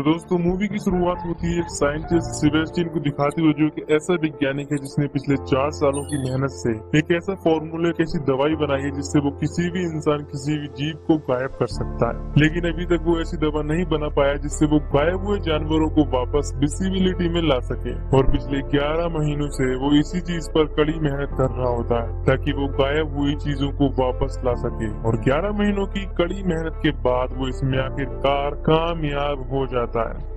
दोस्तों मूवी की शुरुआत होती है एक साइंटिस्ट सेबेस्टियन को दिखाते हुए जो कि ऐसा वैज्ञानिक है जिसने पिछले 4 सालों की मेहनत से एक ऐसा फॉर्मूला, एक ऐसी दवाई बनाई है जिससे वो किसी भी इंसान, किसी भी जीव को गायब कर सकता है। लेकिन अभी तक वो ऐसी दवा नहीं बना पाया जिससे वो गायब हुए जानवरों को वापस विजिबिलिटी में ला सके। और पिछले 11 महीनों से वो इसी चीज पर कड़ी मेहनत कर रहा होता है ताकि वो गायब हुई चीजों को वापस ला सके। और 11 महीनों की कड़ी मेहनत के बाद वो इसमें आखिरकार कामयाब हो जाता है।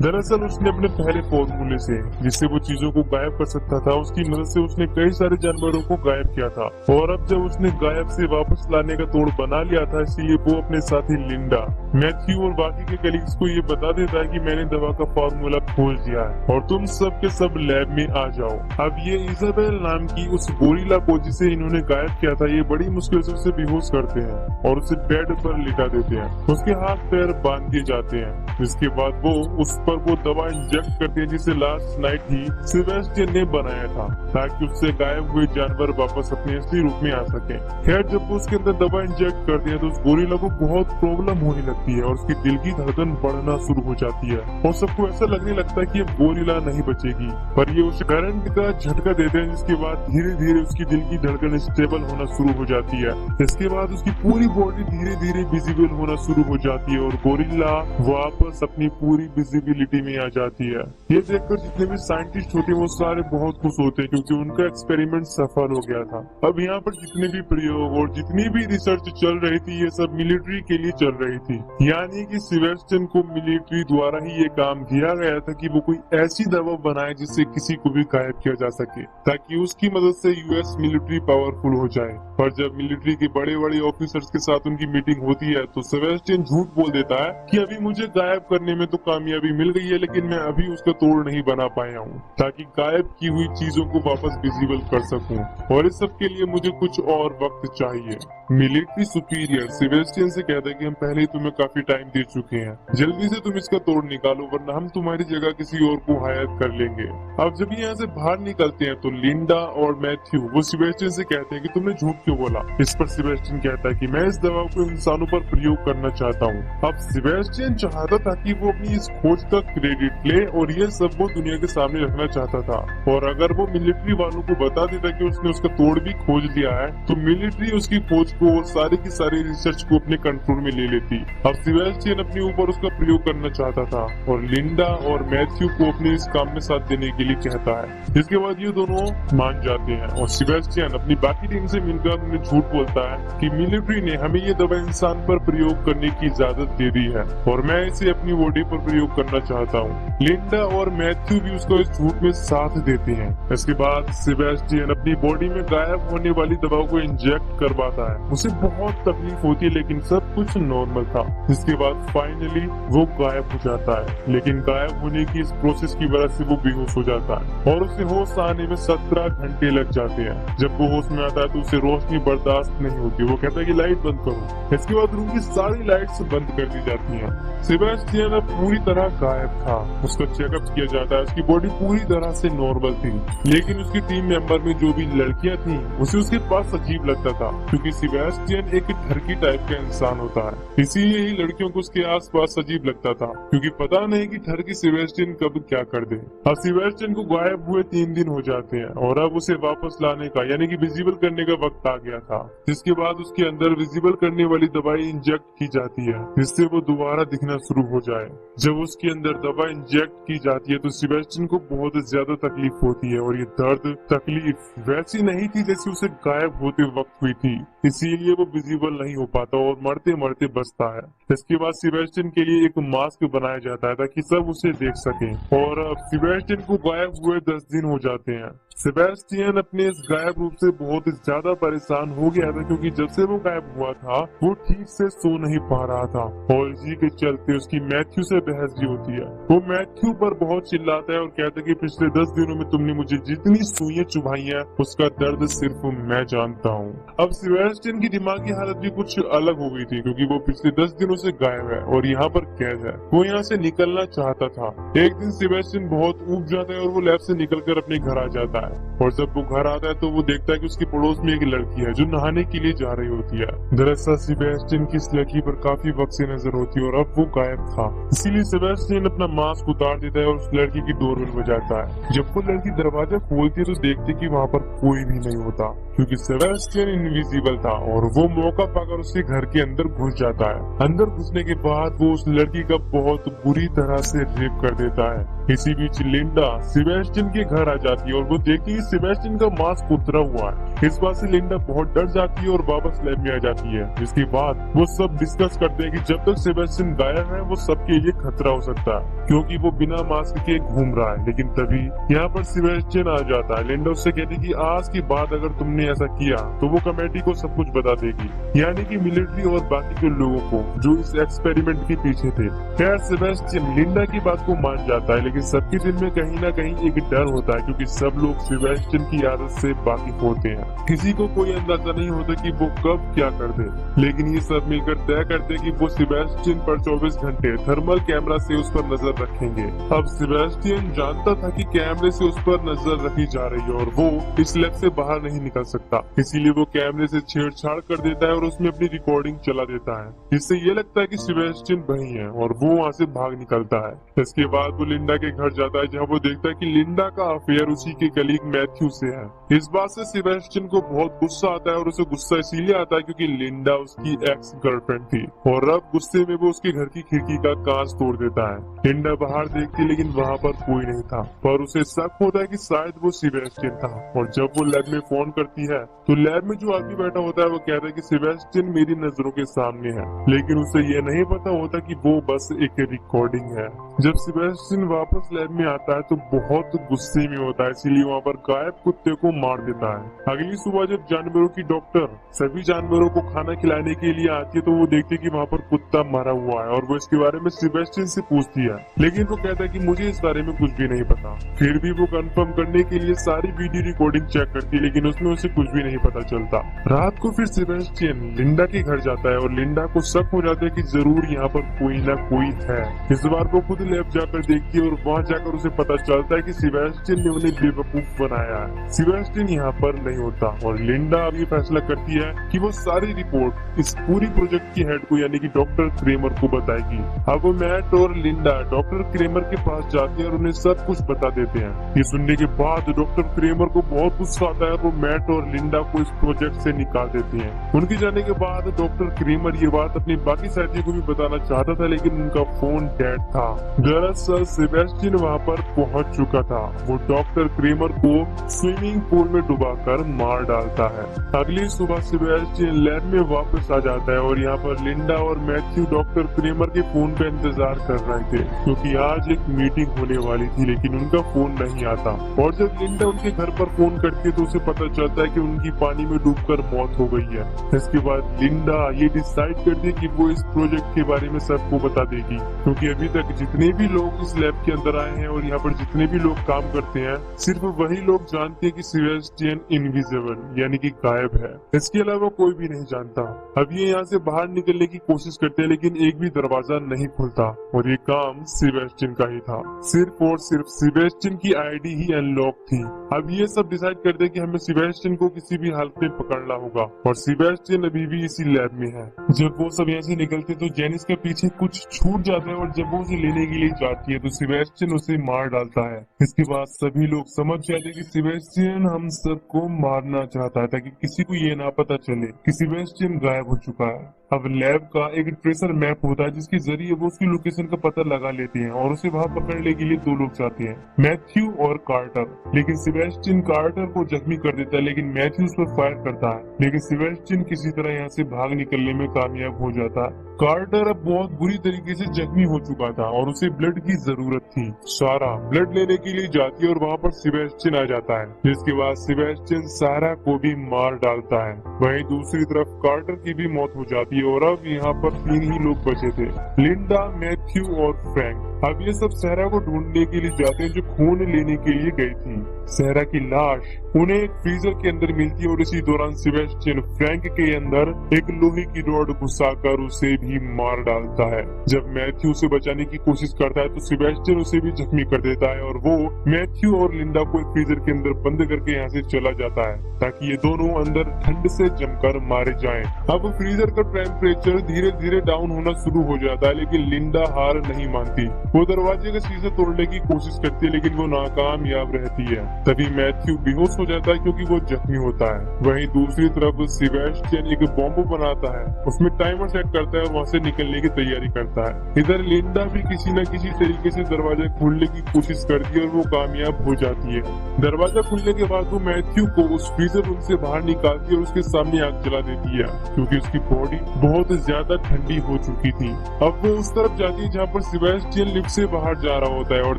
दरअसल उसने अपने पहले फॉर्मूले से, जिससे वो चीजों को गायब कर सकता था, उसकी मदद से उसने कई सारे जानवरों को गायब किया था। और अब जब उसने गायब से वापस लाने का तोड़ बना लिया था, इसलिए वो अपने साथी लिंडा, मैथ्यू और बाकी के कलीग्स को ये बता देता है कि मैंने दवा का फॉर्मूला खोज दिया है और तुम सब के सब लैब में आ जाओ। अब ये इजाबेल नाम की उस गोरिल्ला को जिसे इन्होंने गायब किया था, ये बड़ी मुश्किल से उसे बेहोश करते हैं और उसे बेड पर लिटा देते हैं। उसके हाथ पैर बांध दिए जाते हैं। इसके बाद वो उस पर वो दवा इंजेक्ट करते हैं जिसे लास्ट नाइट ही सेबेस्टियन ने बनाया था ताकि उससे गायब हुए जानवर वापस अपने असली रूप में आ सके। खैर जब वो उसके अंदर दवा इंजेक्ट करते हैं तो उस गोरिल्ला को बहुत प्रॉब्लम होने लगती है और उसकी दिल की धड़कन बढ़ना शुरू हो जाती है और सबको ऐसा लगने लगता है कि अब गोरिल्ला नहीं बचेगी। पर ये उस करंट का झटका देते हैं जिसके बाद धीरे धीरे उसकी दिल की धड़कन स्टेबल होना शुरू हो जाती है। इसके बाद उसकी पूरी बॉडी धीरे धीरे विजिबल होना शुरू हो जाती है और गोरिल्ला वापस अपनी पूरी विजिबिलिटी में आ जाती है। ये देखकर जितने भी साइंटिस्ट होते हैं वो सारे बहुत खुश होते हैं क्योंकि उनका एक्सपेरिमेंट सफल हो गया था। अब यहाँ पर जितने भी प्रयोग और जितनी भी रिसर्च चल रही थी ये सब मिलिट्री के लिए चल रही थी। यानी कि सेबेस्टियन को मिलिट्री द्वारा ही ये काम दिया गया था कि वो कोई ऐसी दवा बनाए जिससे किसी को भी गायब किया जा सके ताकि उसकी मदद से यूएस मिलिट्री पावरफुल हो जाए। पर जब मिलिट्री के बड़े बड़े ऑफिसर्स के साथ उनकी मीटिंग होती है तो सेबेस्टियन झूठ बोल देता है कि अभी मुझे गायब करने में तो कामयाबी मिल गई है लेकिन मैं अभी उसका तोड़ नहीं बना पाया हूँ ताकि गायब की हुई चीजों को वापस विजिबल कर सकूं और इस सब के लिए मुझे कुछ और वक्त चाहिए। मिलिट्री सुपीरियर सेबेस्टियन से कहता है कि हम पहले ही तुम्हें काफी टाइम दे चुके हैं, जल्दी से तुम इसका तोड़ निकालो वरना हम तुम्हारी जगह किसी और को हायर कर लेंगे। अब जब यहाँ से बाहर निकलते हैं तो लिंडा और मैथ्यू वो सेबेस्टियन से कहते हैं कि तुमने झूठ क्यों बोला। इस पर सेबेस्टियन कहता है कि मैं इस दवा को इंसानों पर प्रयोग करना चाहता हूँ। अब सेबेस्टियन चाहता था कि वो अपनी इस खोज का क्रेडिट ले और ये सब वो दुनिया के सामने रखना चाहता था और अगर वो मिलिट्री वालों को बता देता कि उसने उसका तोड़ भी खोज लिया है तो मिलिट्री उसकी खोज को और सारी की सारी रिसर्च को अपने कंट्रोल में ले लेती। अब सेबेस्टियन अपने ऊपर उसका प्रयोग करना चाहता था और लिंडा और मैथ्यू को अपने इस काम में साथ देने के लिए कहता है। इसके बाद ये दोनों मान जाते हैं और सेबेस्टियन अपनी बाकी टीम से मिलकर उन्हें झूठ बोलता है कि मिलिट्री ने हमें ये दवा इंसान पर प्रयोग करने की इजाजत दे दी है और मैं इसे अपनी बॉडी पर प्रयोग करना चाहता हूँ। लिंडा और मैथ्यू भी उसको इस झूठ में साथ देते हैं। इसके बाद सेबेस्टियन अपनी बॉडी में गायब होने वाली दवा को इंजेक्ट करवाता है। उसे बहुत तकलीफ होती है लेकिन सब कुछ नॉर्मल था। इसके बाद फाइनली वो गायब हो जाता है लेकिन गायब होने की इस प्रोसेस की वजह से वो बेहोश हो जाता है और उसे होश आने में 17 घंटे लग जाते हैं। जब वो होश में आता है तो उसे रोशनी बर्दाश्त नहीं होती। वो कहता है कि लाइट बंद करो। इसके बाद रूम की सारी लाइट्स बंद कर दी जाती हैं। सेबेस्टियन अब पूरी तरह गायब था। उसका चेकअप किया जाता है। उसकी बॉडी पूरी तरह से नॉर्मल थी लेकिन उसकी टीम मेंबर में जो भी लड़कियां थी उसे उसके पास अजीब लगता था क्योंकि सेबेस्टियन एक ठरकी टाइप का इंसान होता है। इसीलिए ही लड़कियों को उसके आसपास अजीब लगता था क्योंकि पता नहीं कि ठरकी सेबेस्टियन कब क्या कर दे। अब सेबेस्टियन को गायब हुए 3 दिन हो जाते हैं और अब उसे वापस लाने का यानी कि विजिबल करने का वक्त आ गया था। जिसके बाद उसके अंदर विजिबल करने वाली दवाई इंजेक्ट की जाती है जिससे वो दोबारा दिखना शुरू हो जाए। जब उसके अंदर दवा इंजेक्ट की जाती है तो सेबेस्टियन को बहुत ज्यादा तकलीफ होती है और ये दर्द तकलीफ वैसी नहीं थी जैसी उसे गायब होते वक्त हुई थी। इसीलिए वो विजिबल नहीं हो पाता और मरते मरते बचता है। इसके बाद सेबेस्टियन के लिए एक मास्क बनाया जाता है ताकि सब उसे देख सकें और सेबेस्टियन को गायब हुए 10 दिन हो जाते हैं। सेबेस्टियन अपने इस गायब रूप से बहुत ज्यादा परेशान हो गया था क्योंकि जब से वो गायब हुआ था वो ठीक से सो नहीं पा रहा था और इसी के चलते उसकी मैथ्यू से बहस भी होती है। वो मैथ्यू पर बहुत चिल्लाता है और कहता है कि पिछले 10 दिनों में तुमने मुझे जितनी सुइयां चुभाई हैं उसका दर्द सिर्फ मैं जानता हूँ। अब सेबेस्टियन की दिमागी हालत भी कुछ अलग हो गई थी क्योंकि वो पिछले 10 दिनों से गायब है और यहाँ पर कैद है। वो यहाँ से निकलना चाहता था। एक दिन सेबेस्टियन बहुत ऊब जाता है और वो लैब से निकलकर अपने घर आ जाता है और जब वो घर आता है तो वो देखता है कि उसके पड़ोस में एक लड़की है जो नहाने के लिए जा रही होती है। दरअसल सेबेस्टियन की इस लड़की पर काफी वक्त से नजर होती है और अब वो गायब था। इसीलिए सेबेस्टियन अपना मास्क उतार देता है और उस लड़की की डोरबेल बजाता है। जब वो लड़की दरवाजा खोलती है तो देखती है कि वहाँ पर कोई भी नहीं होता, क्योंकि सेबेस्टियन इनविजिबल था और वो मौका पाकर उसके घर के अंदर घुस जाता है। अंदर घुसने के बाद वो उस लड़की का बहुत बुरी तरह से रेप कर देता है। इसी बीच लिंडा सेबेस्टियन के घर आ जाती है और वो देखती है सेबेस्टियन का मास्क उतरा हुआ है। इस बात से लिंडा बहुत डर जाती है और वापस लैब में आ जाती है। जिसके बाद वो सब डिस्कस करते हैं कि जब तक सेबेस्टियन गायब है वो सबके लिए खतरा हो सकता है, क्योंकि वो बिना मास्क के घूम रहा है। लेकिन तभी यहाँ पर सेबेस्टियन आ जाता है। लिंडा उससे कहती है कि आज के बाद अगर तुमने ऐसा किया तो वो कमेटी को सब कुछ बता देगी, यानी कि मिलिट्री और बाकी के लोगों को जो इस एक्सपेरिमेंट के पीछे थे। खैर सेबेस्टियन लिंडा की बात को मान जाता है, लेकिन सबके दिल में कहीं ना कहीं एक डर होता है, क्योंकि सब लोग सेबेस्टियन की आदत से वाकिफ होते हैं। किसी को कोई अंदाजा नहीं होता कि वो कब क्या कर दे, लेकिन ये सब मिलकर तय करते हैं कि वो सेबेस्टियन पर 24 घंटे थर्मल कैमरा से उस पर नजर रखेंगे। अब सेबेस्टियन जानता था कि कैमरे से उस पर नजर रखी जा रही है और वो इस लैब से बाहर नहीं निकल सकता, इसीलिए वो कैमरे से छेड़छाड़ कर देता है और उसमें अपनी रिकॉर्डिंग चला देता है। इससे ये लगता है कि सेबेस्टियन वही है और वो वहाँ से भाग निकलता है। इसके बाद वो लिंडा के घर जाता है, जहाँ वो देखता है कि लिंडा का अफेयर उसी के कलीग मैथ्यू से है। इस बात से सेबेस्टियन को बहुत गुस्सा आता है और उसे गुस्सा इसीलिए आता है क्योंकि लिंडा उसकी एक्स गर्लफ्रेंड थी और अब गुस्से में वो उसके घर की खिड़की का कांच तोड़ देता है। लिंडा बाहर देखती है लेकिन वहाँ पर कोई नहीं था, पर उसे शक होता है कि शायद वो सेबेस्टियन था। और जब वो लैब में फोन करती है तो लैब में जो आदमी बैठा होता है वो कहता है कि सेबेस्टियन मेरी नजरों के सामने है, लेकिन उसे ये नहीं पता होता कि वो बस एक रिकॉर्डिंग है। जब सेबेस्टियन वापस लैब में आता है तो बहुत गुस्से में होता है, इसीलिए वहाँ पर गायब कुत्ते को मार देता है। अगली सुबह जब जानवरों की डॉक्टर सभी जानवरों को खाना खिलाने के लिए आती है तो वो देखती है कि वहाँ पर कुत्ता मरा हुआ है और वो इसके बारे में सेबेस्टियन से पूछती है, लेकिन वो कहता है कि मुझे इस बारे में कुछ भी नहीं पता। फिर भी वो कंफर्म करने के लिए सारी वीडियो रिकॉर्डिंग चेक करती है, लेकिन उसमें उसे कुछ भी नहीं पता चलता। रात को फिर सेबेस्टियन लिंडा के घर जाता है और लिंडा को शक हो जाता है कि जरूर यहाँ पर कोई ना कोई है। इस बार वो खुद लैब जाकर देखती है और वहाँ जाकर उसे पता चलता है कि सेबेस्टियन ने उन्हें बेवकूफ बनाया है। सेबेस्टियन यहाँ पर नहीं होता और लिंडा अब ये फैसला करती है कि वो सारी रिपोर्ट इस पूरी प्रोजेक्ट की हेड को यानी कि डॉक्टर क्रेमर को बताएगी। अब वो मैट और लिंडा डॉक्टर क्रेमर के पास जाती है और उन्हें सब कुछ बता देते हैं। ये सुनने के बाद डॉक्टर क्रेमर को बहुत गुस्सा आता है और वो मैट और लिंडा को इस प्रोजेक्ट से निकाल देती हैं। उनके जाने के बाद डॉक्टर क्रेमर ये बात अपने बाकी साथियों को भी बताना चाहता था, लेकिन उनका फोन डेड था। दरअसल सेबेस्टियन वहाँ पर पहुँच चुका था। वो डॉक्टर क्रेमर को स्विमिंग पूल में डुबाकर मार डालता है। अगली सुबह सेबेस्टियन लैब में वापस आ जाता है और यहाँ पर लिंडा और मैथ्यू डॉक्टर क्रेमर के फोन का इंतजार कर रहे थे, क्योंकि आज एक मीटिंग होने वाली थी, लेकिन उनका फोन नहीं आता। और जब लिंडा उनके घर पर फोन करती है तो उसे पता चलता है कि उनकी पानी में डूबकर मौत हो गई है। इसके बाद लिंडा ये डिसाइड करती है कि वो इस प्रोजेक्ट के बारे में सबको बता देगी, क्योंकि अभी तक जितने भी लोग इस लैब के अंदर आए हैं और यहाँ पर जितने भी लोग काम करते हैं सिर्फ वही लोग जानते हैं कि सेबेस्टियन इनविजिबल यानी कि गायब है। इसके अलावा कोई भी नहीं जानता। अब ये यहाँ से बाहर निकलने की कोशिश करते हैं, लेकिन एक भी दरवाजा नहीं खुलता और ये काम सेबेस्टियन का ही था। सिर्फ और सिर्फ सेबेस्टियन की आईडी ही अनलॉक थी। अब ये सब डिसाइड करते हैं कि हमें सेबेस्टियन को किसी भी हालत में पकड़ना होगा और सेबेस्टियन अभी भी इसी लैब में है। जब वो सब यहाँ से निकलते तो जेनिस के पीछे कुछ छूट जाता है और जब वो उसे लेने के लिए जाती है तो सेबेस्टियन उसे मार डालता है। इसके बाद सभी लोग समझ जाते हैं कि सेबेस्टियन हम सबको मारना चाहता है ताकि किसी को ये ना पता चले कि सेबेस्टियन गायब हो चुका है। अब लैब का एक ट्रेसर मैप होता है जिसके जरिए वो उसकी लोकेशन का पता लगा लेते हैं और उसे वहाँ पकड़ने के लिए दो लोग जाते हैं, मैथ्यू और कार्टर। लेकिन सेबेस्टियन कार्टर को जख्मी कर देता है, लेकिन मैथ्यू उस पर फायर करता है, लेकिन सेबेस्टियन किसी तरह यहाँ से भाग निकलने में कामयाब हो जाता है। कार्टर अब बहुत बुरी तरीके से जख्मी हो चुका था और उसे ब्लड की जरूरत थी। सारा ब्लड लेने के लिए जाती है और वहाँ पर सेबेस्टियन आ जाता है, जिसके बाद सेबेस्टियन सारा को भी मार डालता है। वहीं दूसरी तरफ कार्टर की भी मौत हो जाती है और अब यहाँ पर 3 ही लोग बचे थे, लिंडा, मैथ्यू और फ्रैंक। अब ये सब सहरा को ढूंढने के लिए जाते हैं जो खून लेने के लिए गई थी। सहरा की लाश उन्हें एक फ्रीजर के अंदर मिलती है और इसी दौरान सेबेस्टियन फ्रैंक के अंदर एक लोहे की रॉड घुसाकर उसे भी मार डालता है। जब मैथ्यू उसे बचाने की कोशिश करता है तो सेबेस्टियन उसे भी जख्मी कर देता है और वो मैथ्यू और लिंडा को एक फ्रीजर के अंदर बंद करके यहाँ से चला जाता है ताकि ये दोनों अंदर ठंड से जमकर मारे जाएं। अब फ्रीजर का टेम्परेचर धीरे धीरे डाउन होना शुरू हो जाता है लेकिन लिंडा हार नहीं मानती। वो दरवाजे का शीशा तोड़ने की कोशिश करती है लेकिन वो नाकामयाब रहती है। तभी मैथ्यू बेहोश हो जाता है क्योंकि वो जख्मी होता है। वहीं दूसरी तरफ सेबेस्टियन एक बॉम्ब बनाता है, उसमें टाइमर सेट करता है और वहाँ से निकलने की तैयारी करता है। इधर लिंडा भी किसी न किसी तरीके से दरवाजा खोलने की कोशिश करती है और वो कामयाब हो जाती है। दरवाजा खुलने के बाद वो मैथ्यू को उस फ्रीजर रूम से बाहर निकालती है और उसके सामने आग जला देती है क्योंकि उसकी बॉडी बहुत ज्यादा ठंडी हो चुकी थी। अब वो उस तरफ जाती है जहाँ पर सेबेस्टियन लिफ्ट से बाहर जा रहा होता है और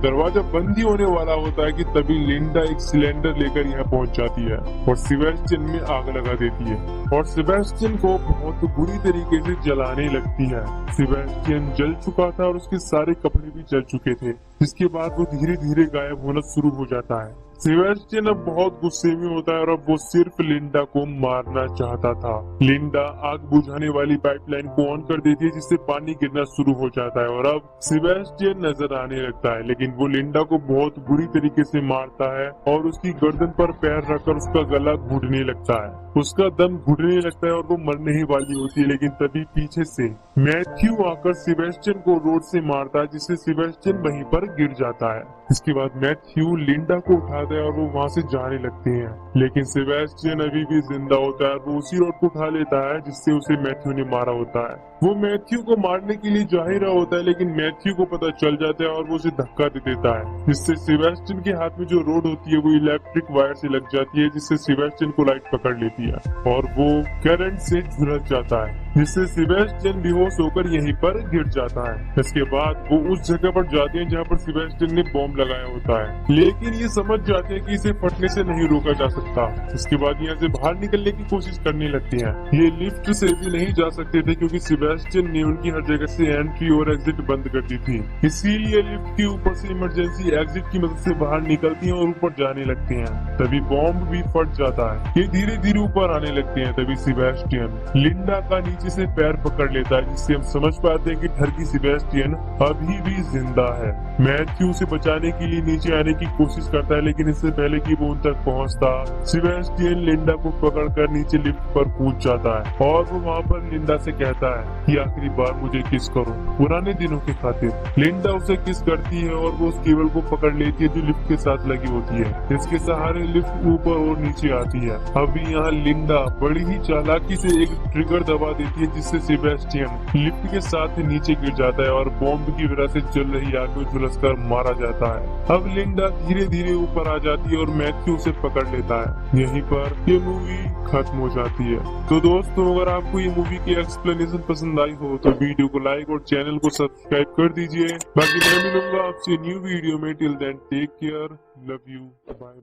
दरवाजा बंद ही होने वाला होता है कि तभी लिंडा एक सिलेंडर लेकर यहाँ पहुँच जाती है और सेबेस्टियन में आग लगा देती है और सेबेस्टियन को बहुत बुरी तरीके से जलाने लगती है। सेबेस्टियन जल चुका था और उसके सारे कपड़े भी जल चुके थे, जिसके बाद वो धीरे धीरे गायब होना शुरू हो जाता है। सेबेस्टियन अब बहुत गुस्से में होता है और अब वो सिर्फ लिंडा को मारना चाहता था। लिंडा आग बुझाने वाली पाइपलाइन को ऑन कर देती है जिससे पानी गिरना शुरू हो जाता है और अब सेबेस्टियन नजर आने लगता है लेकिन वो लिंडा को बहुत बुरी तरीके से मारता है और उसकी गर्दन पर पैर रखकर उसका गला घुटने लगता है। उसका दम घुटने लगता है और वो मरने ही वाली होती है लेकिन तभी पीछे से मैथ्यू आकर सेबेस्टियन को रोड से मारता है जिससे सेबेस्टियन वहीं पर गिर जाता है। इसके बाद मैथ्यू लिंडा को उठाता है और वो वहाँ से जाने लगते हैं लेकिन सेबेस्टियन अभी भी जिंदा होता है। वो उसी रोड को उठा लेता है जिससे उसे मैथ्यू ने मारा होता है। वो मैथ्यू को मारने के लिए जा ही रहा होता है लेकिन मैथ्यू को पता चल जाता है और वो उसे धक्का दे देता है जिससे सेबेस्टियन के हाथ में जो रोड होती है वो इलेक्ट्रिक वायर से लग जाती है जिससे सेबेस्टियन को लाइट पकड़ लेती है और वो करंट से झुलस जाता है जिससे सेबेस्टियन बेहोश होकर यहीं पर गिर जाता है। इसके बाद वो उस जगह पर जाते हैं जहाँ पर सेबेस्टियन ने बॉम्ब लगाया होता है लेकिन ये समझ जाते हैं कि इसे फटने से नहीं रोका जा सकता। इसके बाद यहाँ से बाहर निकलने की कोशिश करने लगते हैं। ये लिफ्ट से भी नहीं जा सकते थे क्योंकि सेबेस्टियन ने उनकी हर जगह से एंट्री और एग्जिट बंद कर दी थी, इसीलिए लिफ्ट के ऊपर से इमरजेंसी एग्जिट की मदद से बाहर निकलती हैं और ऊपर जाने लगते हैं। तभी बॉम्ब भी फट जाता है। ये धीरे धीरे ऊपर आने लगते हैं। तभी सेबेस्टियन लिंडा का नीचे से पैर पकड़ लेता है जिससे हम समझ पाते हैं कि ठगी सेबेस्टियन अभी भी जिंदा है। मैथ्यू से बचाने के लिए नीचे आने की कोशिश करता है लेकिन इससे पहले कि वो उन तक पहुंचता सेबेस्टियन लिंडा को पकड़कर नीचे लिफ्ट पर कूद जाता है और वो वहाँ पर लिंडा से कहता है कि आखिरी बार मुझे किस करो पुराने दिनों के खातिर। लिंडा उसे किस करती है और वो उस केबल को पकड़ लेती है जो लिफ्ट के साथ लगी होती है। इसके सहारे लिफ्ट ऊपर और नीचे आती है। अभी यहाँ लिंडा बड़ी ही चालाकी से एक ट्रिगर दबा देती है जिससे सेबेस्टियन लिफ्ट के साथ नीचे गिर जाता है और बॉम्ब की वजह से जल रही आग में झुलसकर मारा जाता है। अब लिंडा धीरे धीरे ऊपर आ जाती है और मैथ्यू उसे पकड़ लेता है। यहीं पर ये मूवी खत्म हो जाती है। तो दोस्तों अगर आपको ये मूवी की एक्सप्लेनेशन पसंद आई हो तो वीडियो को लाइक और चैनल को सब्सक्राइब कर दीजिए। बाकी मैं मिलूंगा आपसे न्यू वीडियो में। Till then take care, love you, bye.